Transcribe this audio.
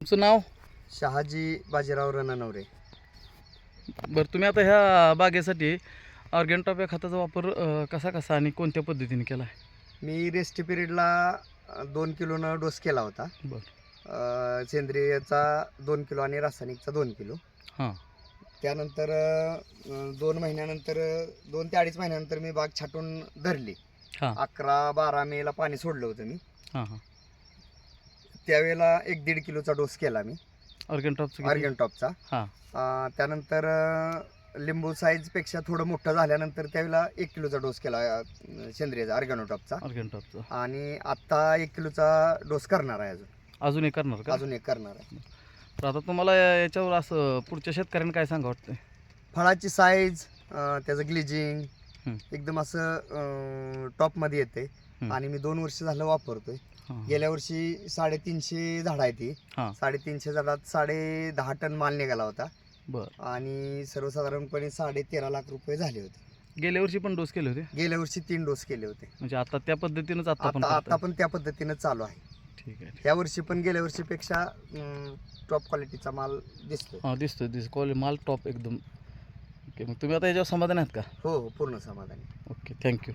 तुमचं नाव? शहाजी बाजीराव रणनवरे. बरं, तुम्ही आता ह्या बागेसाठी ऑर्गॅनटॉप या खताचा वापर कसा कसा आणि कोणत्या पद्धतीने केला आहे? मी रेस्ट पिरियडला 2 किलोनं डोस केला होता. बरं. सेंद्रियचा 2 किलो आणि रासायनिकचा 2 किलो. हां. त्यानंतर 2 महिन्यानंतर 2 ते 2.5 महिन्यानंतर मी बाग छाटून धरली. हां. 11-12 मेला पाणी सोडलं होतं मी. हां हां. त्यावेळेला 1-1.5 किलोचा डोस केला मी ऑर्गॅनटॉपचं ऑर्गॅनटॉपचा. हां. त्यानंतर लिंबू साईजपेक्षा थोडं मोठं झाल्यानंतर त्यावेळेला 1 किलोचा डोस केला सेंद्रियचा ऑर्गॅनोटॉपचा. ऑर्गॅनटॉपचं आणि आत्ता 1 किलोचा डोस करणार आहे. अजून एक करणार का? अजून एक करणार आहे. तर आता तुम्हाला याच्यावर असं पुढच्या शेतकऱ्यांना काय सांगा वाटतंय? फळाची साईज, त्याचं ग्लिजिंग हं. एकदम असं टॉपमध्ये येते. आणि मी 2 वर्ष झालं वापरतोय. हां. गेल्या वर्षी 350 झाडं आहे ती. हां. 350 झाडात 10.5 टन माल निघाला होता. बरं. आणि सर्वसाधारणपणे 13.5 लाख रुपये झाले होते. गेल्या वर्षी पण डोस केले होते? गेल्या वर्षी 3 डोस केले होते. म्हणजे आता त्या पद्धतीनंच आता पण आता पण त्या पद्धतीनं चालू आहे. ठीक आहे. या वर्षी पण गेल्या वर्षीपेक्षा टॉप क्वालिटीचा माल दिसतो. हां, दिसतोय माल टॉप एकदम. ओके, मग तुम्ही आता याच्यावर समाधान आहात का? हो, पूर्ण समाधानी. Okay, thank you.